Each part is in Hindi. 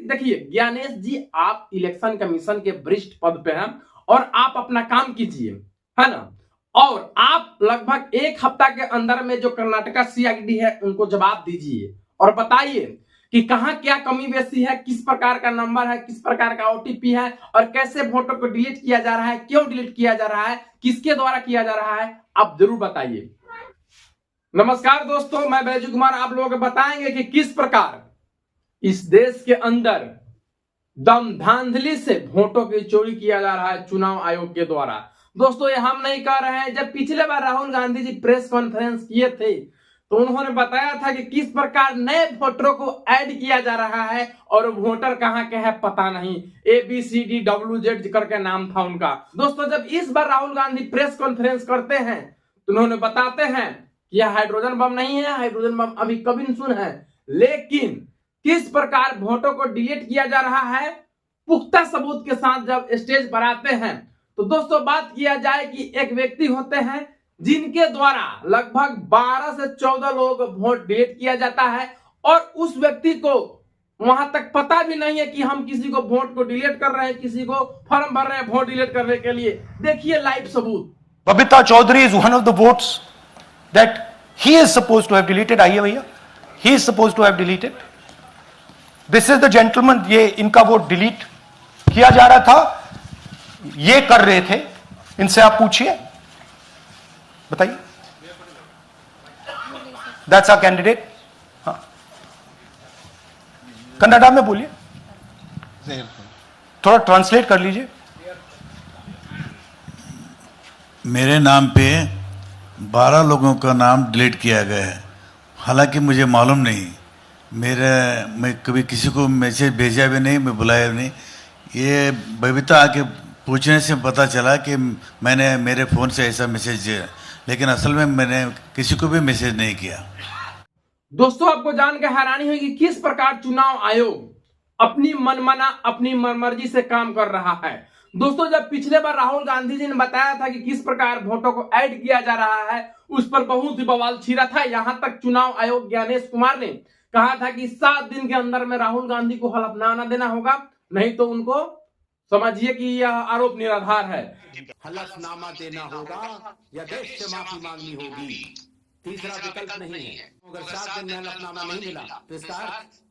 देखिए ज्ञानेश जी, आप इलेक्शन कमीशन के वरिष्ठ पद पे हैं और आप अपना काम कीजिए, है ना। और आप लगभग एक हफ्ता के अंदर में जो कर्नाटका सीआईडी है उनको जवाब दीजिए और बताइए कि कहां क्या कमी बेसी है, किस प्रकार का नंबर है, किस प्रकार का ओटीपी है और कैसे वोटों को डिलीट किया जा रहा है, क्यों डिलीट किया जा रहा है, किसके द्वारा किया जा रहा है, आप जरूर बताइए। नमस्कार दोस्तों, मैं बैजू कुमार आप लोगों को बताएंगे कि किस प्रकार इस देश के अंदर दम धांधली से वोटों की चोरी किया जा रहा है चुनाव आयोग के द्वारा। दोस्तों, ये हम नहीं कह रहे हैं। जब पिछले बार राहुल गांधी जी प्रेस कॉन्फ्रेंस किए थे तो उन्होंने बताया था कि किस प्रकार नए वोटरों को ऐड किया जा रहा है और वोटर कहां के है पता नहीं, ABCDWZ करके नाम था उनका। दोस्तों, जब इस बार राहुल गांधी प्रेस कॉन्फ्रेंस करते हैं तो उन्होंने बताते हैं कि यह हाइड्रोजन बम नहीं है, हाइड्रोजन बम अभी कभी नहीं सुन है, लेकिन किस प्रकार वोटों को डिलीट किया जा रहा है पुख्ता सबूत के साथ जब स्टेज पर आते हैं। तो दोस्तों, बात किया जाए कि एक व्यक्ति होते हैं जिनके द्वारा लगभग 12 से 14 लोग वोट डिलीट किया जाता है और उस व्यक्ति को वहां तक पता भी नहीं है कि हम किसी को वोट को डिलीट कर रहे हैं, किसी को फॉर्म भर रहे हैं वोट डिलीट करने के लिए। देखिए लाइव सबूत। Babita Chaudhary is one of the votes that he is supposed to have deleted. आइए भैया, he is supposed to have deleted. This is the gentleman. ये इनका वोट डिलीट किया जा रहा था, ये कर रहे थे। इनसे आप पूछिए, बताइए। That's our candidate. हाँ, कन्नड़ा में बोलिए, थोड़ा ट्रांसलेट कर लीजिए। मेरे नाम पे 12 लोगों का नाम डिलीट किया गया है, हालांकि मुझे मालूम नहीं। मैं कभी किसी को मैसेज भेजा भी नहीं, मैं बुलाया भी नहीं। ये बबीता आके पूछने से पता चला कि मैंने मेरे फ़ोन से ऐसा मैसेज दिया, लेकिन असल में मैंने किसी को भी मैसेज नहीं किया। दोस्तों, आपको जानकर हैरानी होगी किस प्रकार चुनाव आयोग अपनी मनमाना अपनी मनमर्जी से काम कर रहा है। दोस्तों, जब पिछले बार राहुल गांधी जी ने बताया था कि किस प्रकार वोटों को ऐड किया जा रहा है, उस पर बहुत ही बवाल छिड़ा था। यहां तक चुनाव आयोग ज्ञानेश कुमार ने कहा था कि 7 दिन के अंदर में राहुल गांधी को हलफनामा देना होगा, नहीं तो उनको समझिए कि यह आरोप निराधार है। हलफनामा देना होगा या देश से माफी मांगनी होगी, तीसरा विकल्प नहीं है। अगर 7 दिन में हलफनामा नहीं मिला तो इसका अर्थ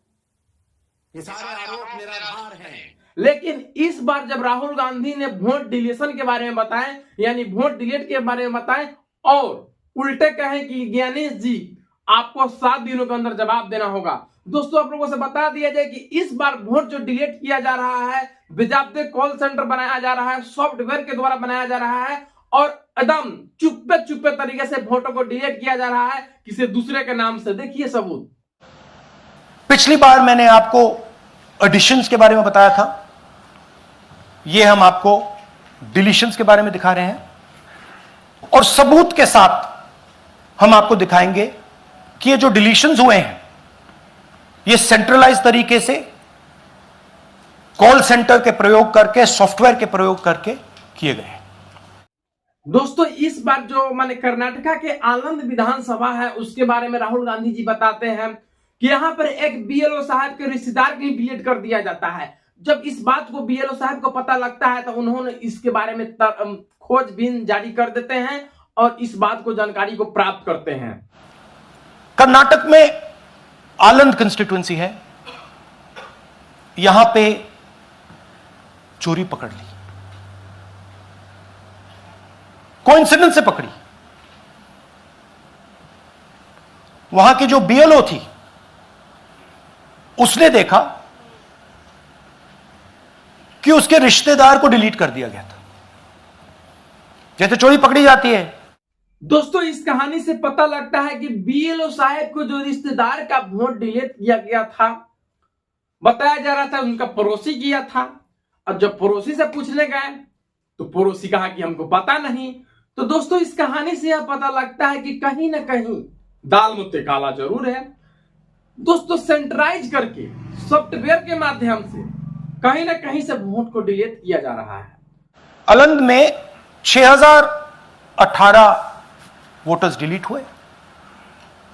ये सारे आरोप निराधार हैं। लेकिन इस बार जब राहुल गांधी ने वोट डिलीशन के बारे में बताएं, यानी वोट डिलीट के बारे में बताएं और उल्टे कहें कि ज्ञानेश जी आपको 7 दिनों के अंदर जवाब देना होगा। दोस्तों, आप लोगों से बता दिया जाए कि इस बार वोट जो डिलीट किया जा रहा है बेजाब्ते कॉल सेंटर बनाया जा रहा है, सॉफ्टवेयर के द्वारा बनाया जा रहा है और एकदम चुप्पे चुप्पे तरीके से वोटों को डिलीट किया जा रहा है किसी दूसरे के नाम से। देखिए सबूत। पिछली बार मैंने आपको एडिशंस के बारे में बताया था, ये हम आपको डिलीशंस के बारे में दिखा रहे हैं और सबूत के साथ हम आपको दिखाएंगे कि ये जो डिलीशंस हुए हैं ये सेंट्रलाइज तरीके से कॉल सेंटर के प्रयोग करके, सॉफ्टवेयर के प्रयोग करके किए गए हैं। दोस्तों, इस बार जो माने कर्नाटका के आनंद विधानसभा है उसके बारे में राहुल गांधी जी बताते हैं कि यहां पर एक BLO साहब के रिश्तेदार को डिलीट कर दिया जाता है। जब इस बात को BLO साहब को पता लगता है तो उन्होंने इसके बारे में खोजबीन जारी कर देते हैं और इस बात को जानकारी को प्राप्त करते हैं। कर्नाटक में आनंद कंस्टिट्यूएंसी है, यहां पे चोरी पकड़ ली, कोइंसिडेंस से पकड़ी। वहां की जो BLO थी उसने देखा कि उसके रिश्तेदार को डिलीट कर दिया गया था, जैसे चोरी पकड़ी जाती है। दोस्तों, इस कहानी से पता लगता है कि BLO साहब को जो रिश्तेदार का वोट डिलीट किया गया था, बताया जा रहा था उनका पड़ोसी किया था। और जब पड़ोसी से पूछने गए तो पड़ोसी कहा कि हमको पता नहीं। तो दोस्तों, इस कहानी से यह पता लगता है कि कहीं ना कहीं दाल मुत्ते काला जरूर है। दोस्तों, सेंट्रलाइज करके सॉफ्टवेयर के माध्यम से कहीं ना कहीं से वोट को डिलीट किया जा रहा है। आनंद में 6018 वोटर्स डिलीट हुए,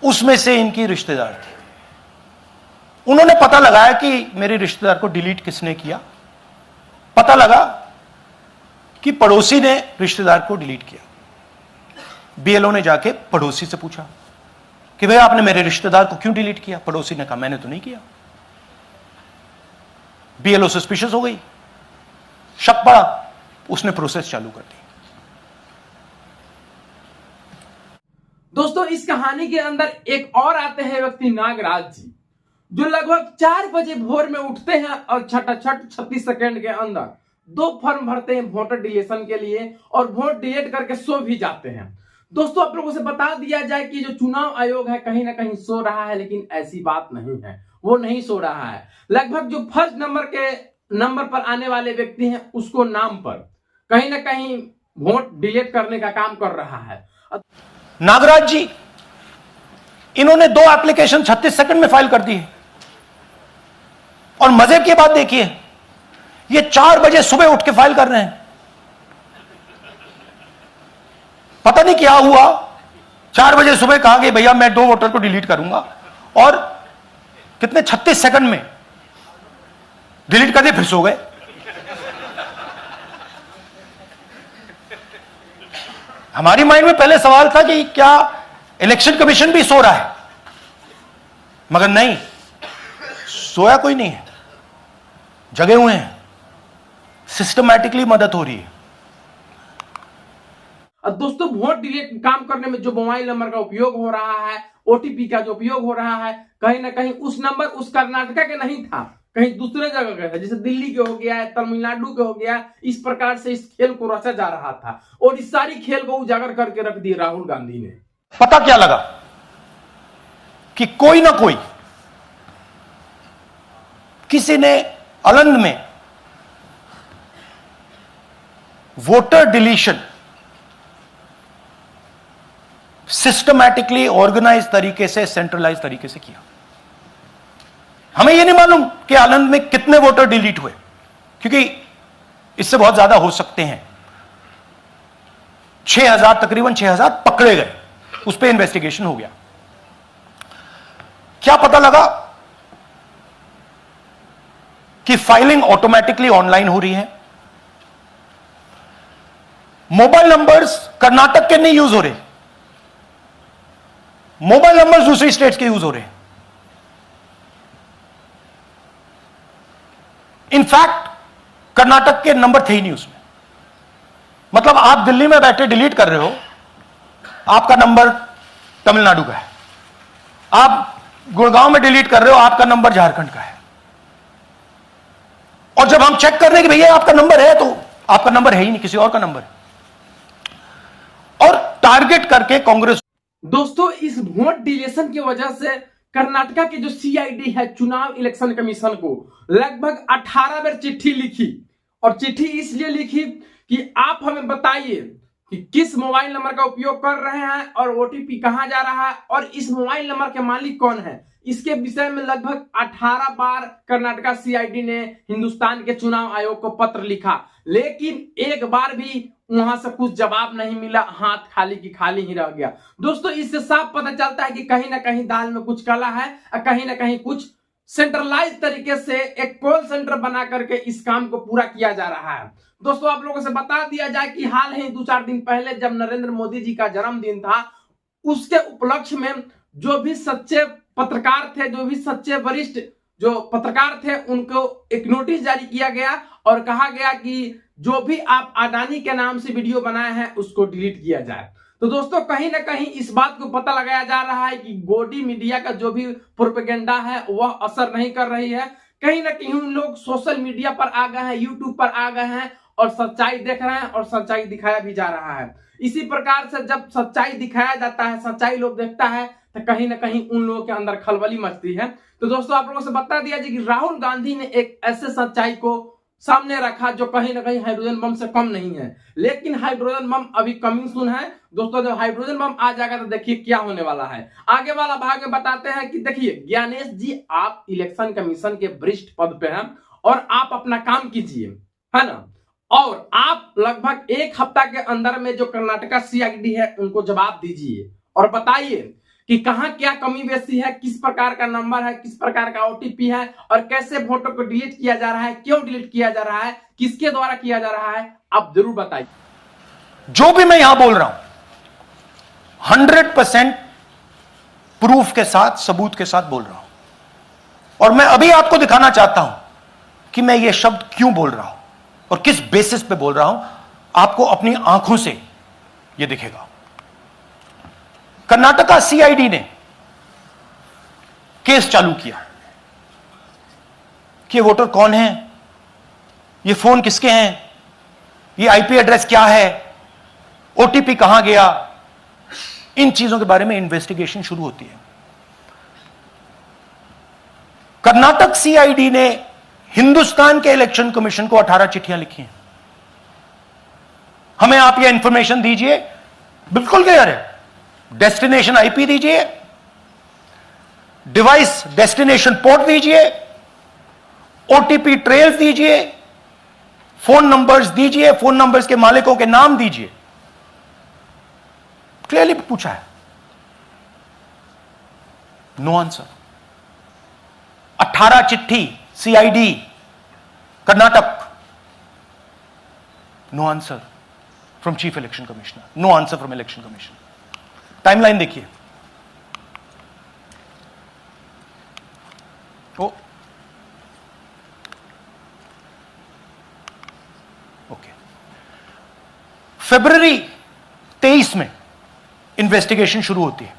उसमें से इनकी रिश्तेदार थे। उन्होंने पता लगाया कि मेरे रिश्तेदार को डिलीट किसने किया। पता लगा कि पड़ोसी ने रिश्तेदार को डिलीट किया। बीएलओ ने जाके पड़ोसी से पूछा कि भाई आपने मेरे रिश्तेदार को क्यों डिलीट किया? पड़ोसी ने कहा मैंने तो नहीं किया। बीएलओ सस्पिशियस हो गई, शक पड़ा, उसने प्रोसेस चालू कर दी। दोस्तों इस कहानी के अंदर एक और आते हैं व्यक्ति नागराज जी, जो लगभग 4 बजे भोर में उठते हैं और छटाछट 36 सेकंड के अंदर 2 फॉर्म भरते हैं वोटर डिलीशन के लिए और वोट डिलीट करके सो भी जाते हैं। दोस्तों आप लोगों से बता दिया जाए कि जो चुनाव आयोग है कहीं ना कहीं सो रहा है, लेकिन ऐसी बात नहीं है, वो नहीं सो रहा है। लगभग जो फर्स्ट नंबर पर आने वाले व्यक्ति हैं उसको नाम पर कहीं ना कहीं वोट डिलीट करने का काम कर रहा है। नागराज जी, इन्होंने 2 एप्लीकेशन 36 सेकंड में फाइल कर दी है। और मजे की बात देखिए, ये 4 बजे सुबह उठ के फाइल कर रहे हैं। पता नहीं क्या हुआ, 4 बजे सुबह कहा कि भैया मैं 2 वोटर को डिलीट करूंगा, और कितने 36 सेकंड में डिलीट कर दिए, फिर सो गए। हमारी माइंड में पहले सवाल था कि क्या इलेक्शन कमीशन भी सो रहा है, मगर नहीं, सोया कोई नहीं है, जगे हुए हैं, सिस्टमैटिकली मदद हो रही है। दोस्तों वोट डिलीट काम करने में जो मोबाइल नंबर का उपयोग हो रहा है, ओटीपी का जो उपयोग हो रहा है, कहीं ना कहीं उस नंबर उस कर्नाटका के नहीं था, कहीं दूसरे जगह का था, जैसे दिल्ली के हो गया है, तमिलनाडु के हो गया। इस प्रकार से इस खेल को रचा जा रहा था और इस सारी खेल को उजागर करके रख दिया राहुल गांधी ने। पता क्या लगा कि कोई ना कोई, किसी ने अलंग में वोटर डिलीशन सिस्टमैटिकली ऑर्गेनाइज तरीके से, सेंट्रलाइज तरीके से किया। हमें यह नहीं मालूम कि आनंद में कितने वोटर डिलीट हुए, क्योंकि इससे बहुत ज्यादा हो सकते हैं। 6000, तकरीबन 6000 पकड़े गए, उस पर इन्वेस्टिगेशन हो गया। क्या पता लगा कि फाइलिंग ऑटोमेटिकली ऑनलाइन हो रही है। मोबाइल नंबर्स कर्नाटक के नहीं यूज हो रहे, मोबाइल नंबर्स दूसरी स्टेट्स के यूज हो रहे हैं। इनफैक्ट कर्नाटक के नंबर थे ही नहीं उसमें। मतलब आप दिल्ली में बैठे डिलीट कर रहे हो, आपका नंबर तमिलनाडु का है। आप गुड़गांव में डिलीट कर रहे हो, आपका नंबर झारखंड का है। और जब हम चेक कर रहे हैं कि भैया आपका नंबर है, तो आपका नंबर है ही नहीं, किसी और का नंबर है। और टारगेट करके कांग्रेस। दोस्तों इस वोट डिलीशन की वजह से कर्नाटका के जो सीआईडी है, चुनाव इलेक्शन कमीशन को लगभग 18 बार चिट्ठी लिखी। और चिट्ठी इसलिए लिखी कि आप हमें बताइए कि किस मोबाइल नंबर का उपयोग कर रहे हैं और ओटीपी कहां जा रहा है और इस मोबाइल नंबर के मालिक कौन है। इसके विषय में लगभग 18 बार कर्नाटका सीआईडी ने हिंदुस्तान के चुनाव आयोग को पत्र लिखा, लेकिन एक बार भी वहां से कुछ जवाब नहीं मिला। हाथ खाली की खाली ही रह गया। दोस्तों इससे साफ पता चलता है कि कहीं ना कहीं दाल में कुछ काला है और कहीं ना कहीं कुछ सेंट्रलाइज तरीके से एक कॉल सेंटर बना करके इस काम को पूरा किया जा रहा है। दोस्तों आप लोगों से बता दिया जाए कि हाल ही 2-4 दिन पहले जब नरेंद्र मोदी जी का जन्मदिन था, उसके उपलक्ष्य में जो भी सच्चे पत्रकार थे, जो भी सच्चे वरिष्ठ जो पत्रकार थे, उनको एक नोटिस जारी किया गया और कहा गया कि जो भी आप अडानी के नाम से वीडियो बनाए हैं उसको डिलीट किया जाए। तो दोस्तों कहीं ना कहीं इस बात को पता लगाया जा रहा है कि गोदी मीडिया का जो भी प्रोपेगेंडा है वह असर नहीं कर रही है। कहीं ना कहीं उन लोग सोशल मीडिया पर आ गए हैं, यूट्यूब पर आ गए हैं और सच्चाई देख रहे हैं और सच्चाई दिखाया भी जा रहा है। इसी प्रकार से जब सच्चाई दिखाया जाता है, सच्चाई लोग देखता है, तो कहीं ना कहीं उन लोगों के अंदर खलबली मचती है। तो दोस्तों आप लोगों से बता दिया जाए कि राहुल गांधी ने एक ऐसे सच्चाई को सामने रखा जो कहीं ना कहीं हाइड्रोजन बम से कम नहीं है, लेकिन हाइड्रोजन बम अभी कमिंग सून है। दोस्तों जब हाइड्रोजन बम आ जाएगा तो देखिए क्या होने वाला है। आगे वाला भाग में बताते हैं कि देखिए ज्ञानेश जी, आप इलेक्शन कमीशन के वरिष्ठ पद पे हैं और आप अपना काम कीजिए, है ना, और आप लगभग 1 हफ्ता के अंदर में जो कर्नाटका सीआईडी है उनको जवाब दीजिए और बताइए कि कहां क्या कमी बेसी है, किस प्रकार का नंबर है, किस प्रकार का ओटीपी है और कैसे फोटो को डिलीट किया जा रहा है, क्यों डिलीट किया जा रहा है, किसके द्वारा किया जा रहा है, आप जरूर बताइए। जो भी मैं यहां बोल रहा हूं 100% प्रूफ के साथ, सबूत के साथ बोल रहा हूं। और मैं अभी आपको दिखाना चाहता हूं कि मैं ये शब्द क्यों बोल रहा हूं और किस बेसिस पे बोल रहा हूं। आपको अपनी आंखों से ये दिखेगा। कर्नाटका सीआईडी ने केस चालू किया कि ये वोटर कौन है, ये फोन किसके हैं, ये आईपी एड्रेस क्या है, ओटीपी कहां गया, इन चीजों के बारे में इन्वेस्टिगेशन शुरू होती है। कर्नाटक सीआईडी ने हिंदुस्तान के इलेक्शन कमीशन को 18 चिट्ठियां लिखी हैं। हमें आप ये इंफॉर्मेशन दीजिए, बिल्कुल क्लियर है, डेस्टिनेशन आईपी दीजिए, डिवाइस डेस्टिनेशन पोर्ट दीजिए, ओटीपी ट्रेल्स दीजिए, फोन नंबर्स दीजिए, फोन नंबर्स के मालिकों के नाम दीजिए। क्लियरली पूछा है, नो आंसर। 18 चिट्ठी CID Karnataka, no answer from chief election commissioner, no answer from election commission. Timeline देखिए, ओके, फरवरी 23 में इन्वेस्टिगेशन शुरू होती है।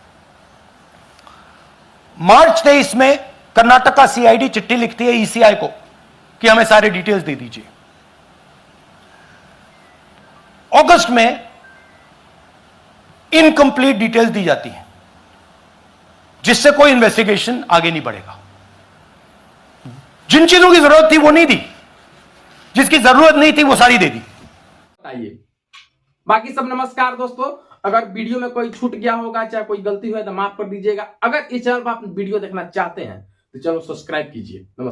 मार्च 23 में कर्नाटका सीआईडी चिट्ठी लिखती है ईसीआई को कि हमें सारे डिटेल्स दे दीजिए। अगस्त में इनकंप्लीट डिटेल्स दी जाती हैं, जिससे कोई इन्वेस्टिगेशन आगे नहीं बढ़ेगा। जिन चीजों की जरूरत थी वो नहीं दी, जिसकी जरूरत नहीं थी वो सारी दे दी। बताइए। बाकी सब नमस्कार दोस्तों, अगर वीडियो में कोई छूट गया होगा, चाहे कोई गलती हुई तो माफ कर दीजिएगा। अगर इस चैनल पर आप वीडियो देखना चाहते हैं तो चलो सब्सक्राइब कीजिए। नमस्कार।